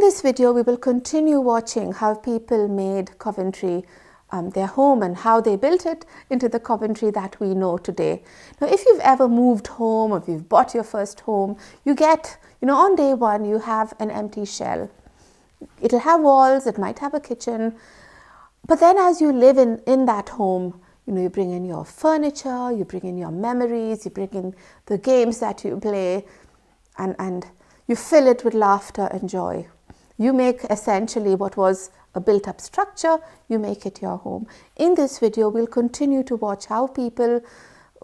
this video, we will continue watching how people made Coventry their home and how they built it into the Coventry that we know today. Now, if you've ever moved home or if you've bought your first home, you get, on day one, you have an empty shell. It'll have walls, it might have a kitchen, but then as you live in that home, you bring in your furniture, you bring in your memories, you bring in the games that you play, and you fill it with laughter and joy. You make essentially what was a built-up structure, you make it your home. In this video, we'll continue to watch how people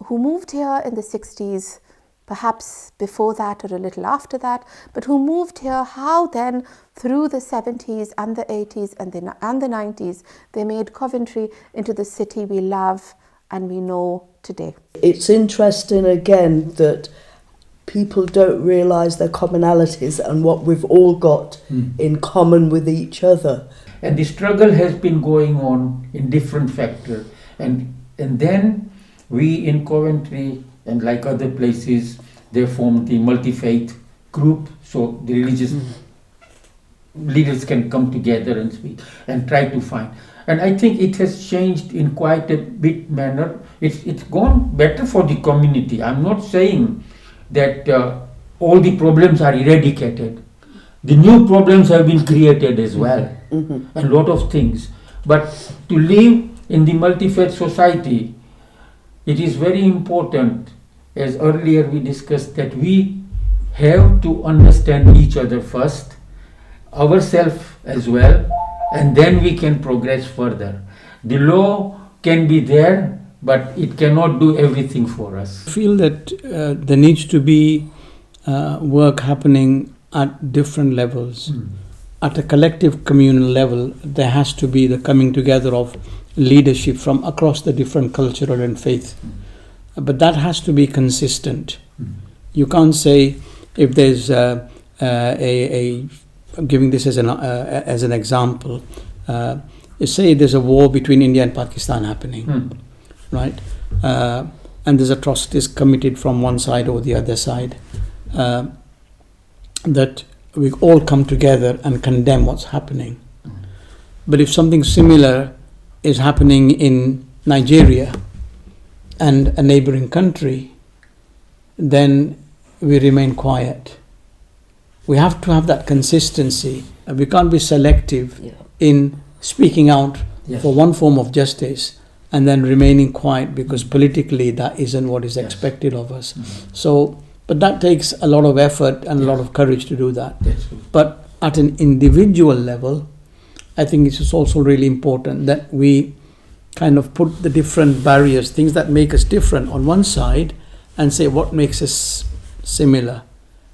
who moved here in the 60s, perhaps before that or a little after that, but who moved here, how then through the 70s and the 80s and the 90s, they made Coventry into the city we love and we know today. It's interesting again that people don't realise their commonalities and what we've all got in common with each other. And the struggle has been going on in different factors. And then we in Coventry and like other places, they formed the multi-faith group, so the religious leaders can come together and speak and try to find. And I think it has changed in quite a big manner. It's gone better for the community. I'm not saying that all the problems are eradicated. The new problems have been created as well, a lot of things. But to live in the multi-faith society, it is very important, as earlier we discussed, that we have to understand each other first, ourselves as well, and then we can progress further. The law can be there, but it cannot do everything for us. I feel that there needs to be work happening at different levels. At a collective communal level, there has to be the coming together of leadership from across the different cultural and faith. But that has to be consistent. You can't say, if there's giving this as an example, say there's a war between India and Pakistan happening, right? And there's atrocities committed from one side or the other side, that we all come together and condemn what's happening. But if something similar is happening in Nigeria and a neighboring country, then we remain quiet. We have to have that consistency. We can't be selective in speaking out for one form of justice and then remaining quiet because politically that isn't what is expected of us. So, but that takes a lot of effort and a lot of courage to do that. But at an individual level, I think it's also really important that we kind of put the different barriers, things that make us different on one side, and say what makes us similar,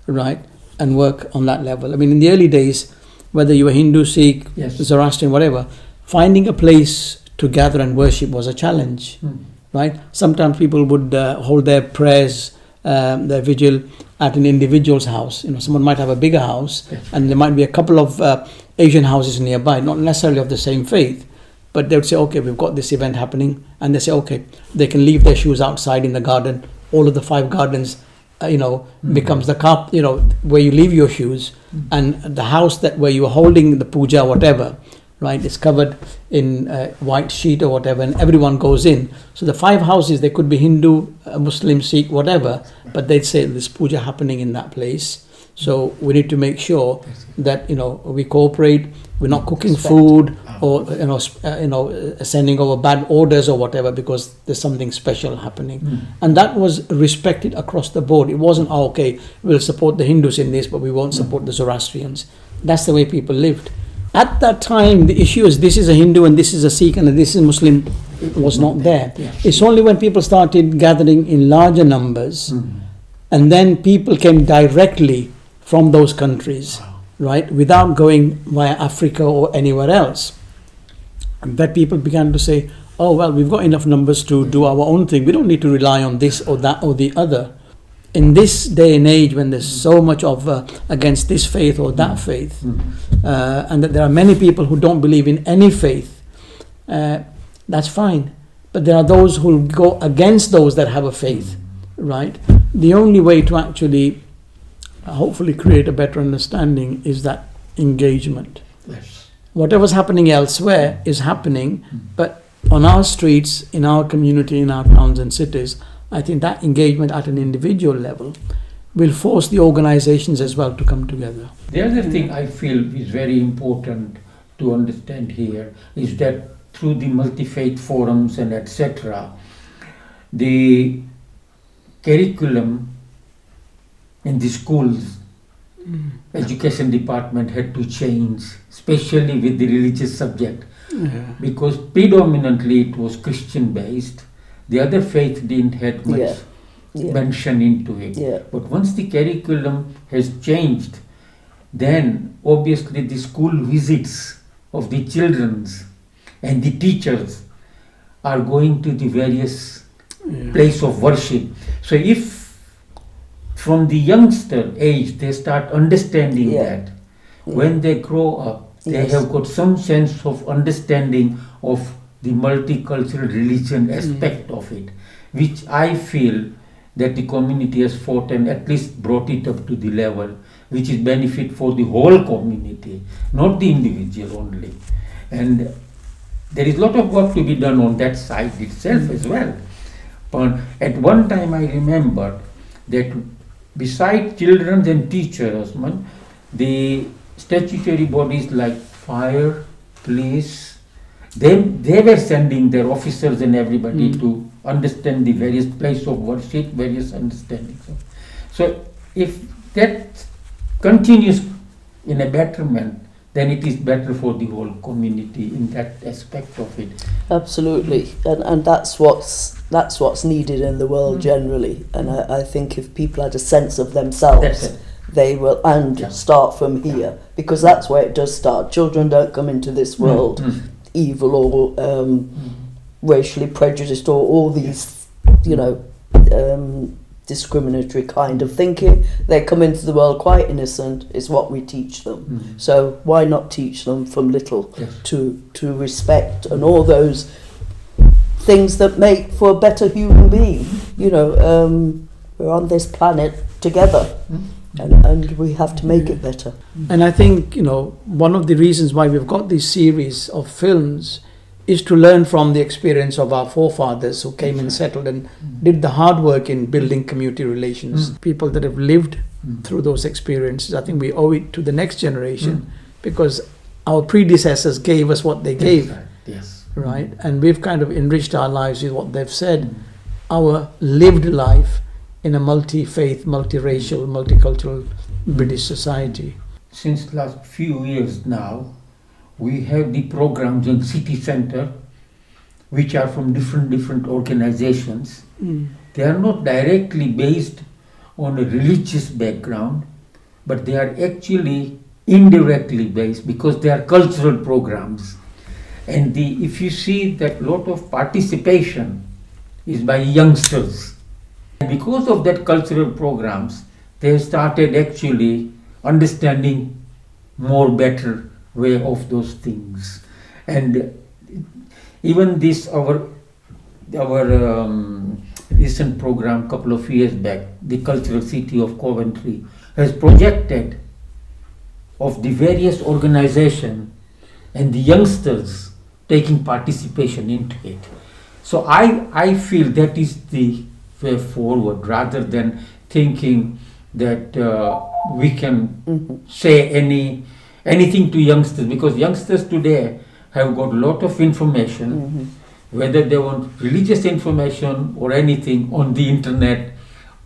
right? And work on that level. I mean, in the early days, whether you were Hindu, Sikh, Zoroastrian, whatever, finding a place to gather and worship was a challenge, right? Sometimes people would hold their prayers, their vigil at an individual's house. Someone might have a bigger house, and there might be a couple of Asian houses nearby, not necessarily of the same faith, but they would say, okay, we've got this event happening, and they say, okay, they can leave their shoes outside in the garden. All of the 5 gardens becomes the cup, where you leave your shoes, and the house where you are holding the puja or whatever, right, is covered in white sheet or whatever, and everyone goes in. So the 5 houses, they could be Hindu, Muslim, Sikh, whatever, but they'd say there's puja happening in that place. So we need to make sure that we cooperate. We're not cooking food or sending over bad orders or whatever because there's something special happening. And that was respected across the board. It wasn't okay, we'll support the Hindus in this, but we won't support the Zoroastrians. That's the way people lived. At that time, the issue is this is a Hindu and this is a Sikh and this is Muslim was not there. It's only when people started gathering in larger numbers and then people came directly from those countries, right, without going via Africa or anywhere else, that people began to say, oh, well, we've got enough numbers to do our own thing. We don't need to rely on this or that or the other. In this day and age, when there's so much of against this faith or that faith, and that there are many people who don't believe in any faith, that's fine. But there are those who go against those that have a faith, right? The only way to actually hopefully create a better understanding is that engagement. Yes. Whatever's happening elsewhere is happening, but on our streets, in our community, in our towns and cities, I think that engagement at an individual level will force the organizations as well to come together. The other thing I feel is very important to understand here is that through the multi-faith forums and etc., the curriculum in the schools, education department had to change, especially with the religious subject, because predominantly it was Christian based. The other faith didn't have much mention into it. But once the curriculum has changed, then obviously the school visits of the children's and the teachers are going to the various place of worship. So if from the youngster age they start understanding that, when they grow up, they have got some sense of understanding of the multicultural religion aspect of it, which I feel that the community has fought and at least brought it up to the level which is benefit for the whole community, not the individual only. And there is a lot of work to be done on that side itself as well. But at one time I remember that beside children and teachers, the statutory bodies like fire, police, they were sending their officers and everybody to understand the various place of worship, various understandings. So if that continues in a betterment, then it is better for the whole community in that aspect of it. Absolutely, and that's what's needed in the world generally. And I think if people had a sense of themselves, they will start from here, because that's where it does start. Children don't come into this world evil or racially prejudiced or all these, discriminatory kind of thinking. They come into the world quite innocent, is what we teach them. So why not teach them from little to respect and all those things that make for a better human being. We're on this planet together. And we have to make it better. And I think, one of the reasons why we've got this series of films is to learn from the experience of our forefathers who came and settled and did the hard work in building community relations. People that have lived through those experiences. I think we owe it to the next generation because our predecessors gave us what they gave. Yes. Right? And we've kind of enriched our lives with what they've said. Our lived life in a multi-faith, multiracial, multicultural British society. Since last few years now, we have the programs in city centre, which are from different organizations. They are not directly based on a religious background, but they are actually indirectly based because they are cultural programs. And if you see that lot of participation is by youngsters. Because of that cultural programs, they started actually understanding more better way of those things. And even this our recent program couple of years back, the cultural city of Coventry, has projected of the various organization and the youngsters taking participation into it. So I feel that is the way forward, rather than thinking that we can say anything to youngsters, because youngsters today have got a lot of information, whether they want religious information or anything on the internet,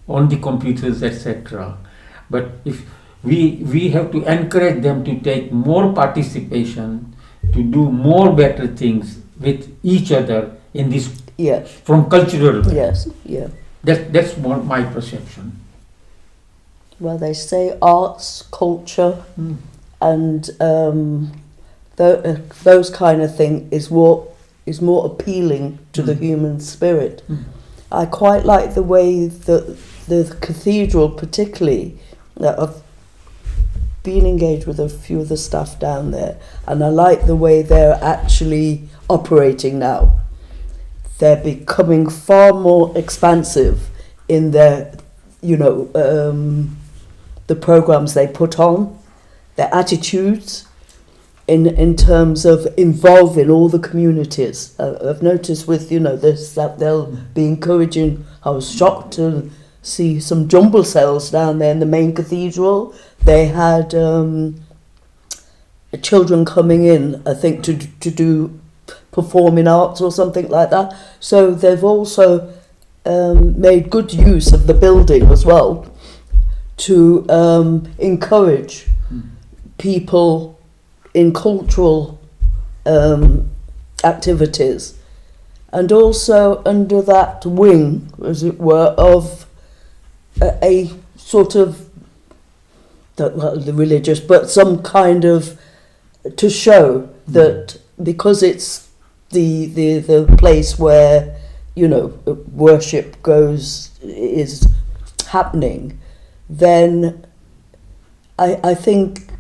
on the computers, etc. But if we have to encourage them to take more participation, to do more better things with each other in this from cultural. That's more my perception. Well, they say arts, culture, and those kind of thing is what is more appealing to the human spirit. I quite like the way that the cathedral, particularly, that I've been engaged with a few of the staff down there, and I like the way they're actually operating now. They're becoming far more expansive in their, the programs they put on. their attitudes in terms of involving all the communities. I've noticed with, this, that they'll be encouraging. I was shocked to see some jumble cells down there in the main cathedral. They had children coming in, I think, to do performing arts or something like that. So they've also made good use of the building as well to encourage people in cultural activities, and also under that wing, as it were, of a sort of, the religious, but some kind of, to show that because it's the place where, worship is happening, then I think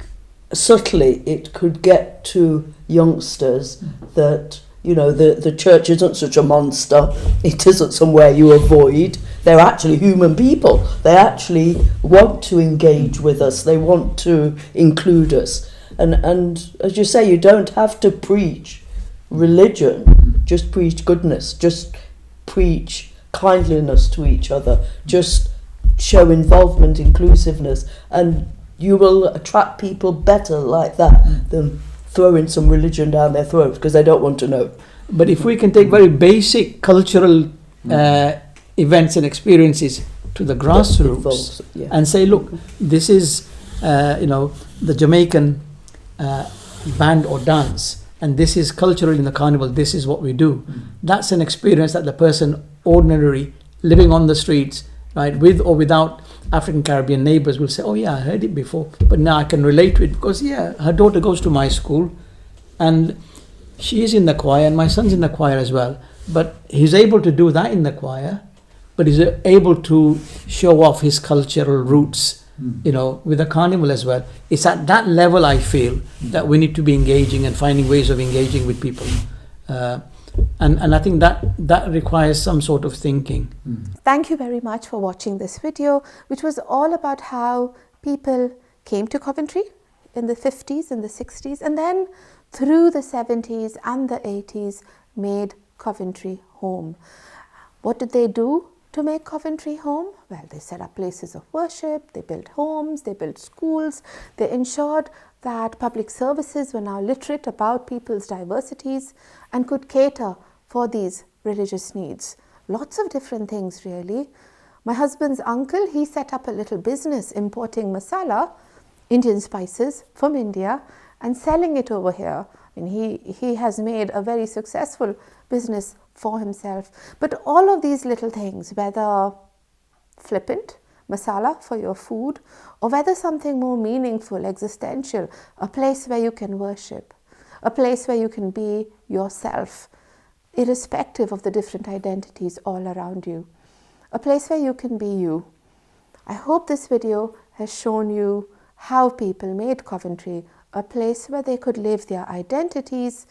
subtly it could get to youngsters that, the church isn't such a monster, it isn't somewhere you avoid. They're actually human people. They actually want to engage with us. They want to include us. And as you say, you don't have to preach religion, just preach goodness, just preach kindliness to each other, just show involvement, inclusiveness, and you will attract people better like that than throwing some religion down their throats because they don't want to know. But if we can take very basic cultural events and experiences to the grassroots and say, look, this is, the Jamaican band or dance, and this is cultural in the carnival, this is what we do. That's an experience that the person ordinary living on the streets, right, with or without African Caribbean neighbors will say, oh yeah, I heard it before, but now I can relate to it because her daughter goes to my school and she is in the choir and my son's in the choir as well, but he's able to do that in the choir, but he's able to show off his cultural roots, with the carnival as well. It's at that level I feel that we need to be engaging and finding ways of engaging with people. And I think that requires some sort of thinking. Thank you very much for watching this video, which was all about how people came to Coventry in the 50s and the 60s, and then through the 70s and the 80s made Coventry home. What did they do to make Coventry home? Well, they set up places of worship, they built homes, they built schools, they ensured that public services were now literate about people's diversities and could cater for these religious needs. Lots of different things, really. My husband's uncle, he set up a little business importing masala, Indian spices from India, and selling it over here. He has made a very successful business for himself. But all of these little things, whether flippant, masala for your food, or whether something more meaningful, existential, a place where you can worship, a place where you can be yourself, irrespective of the different identities all around you, a place where you can be you. I hope this video has shown you how people made Coventry a place where they could live their identities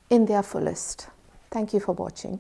in their fullest. Thank you for watching.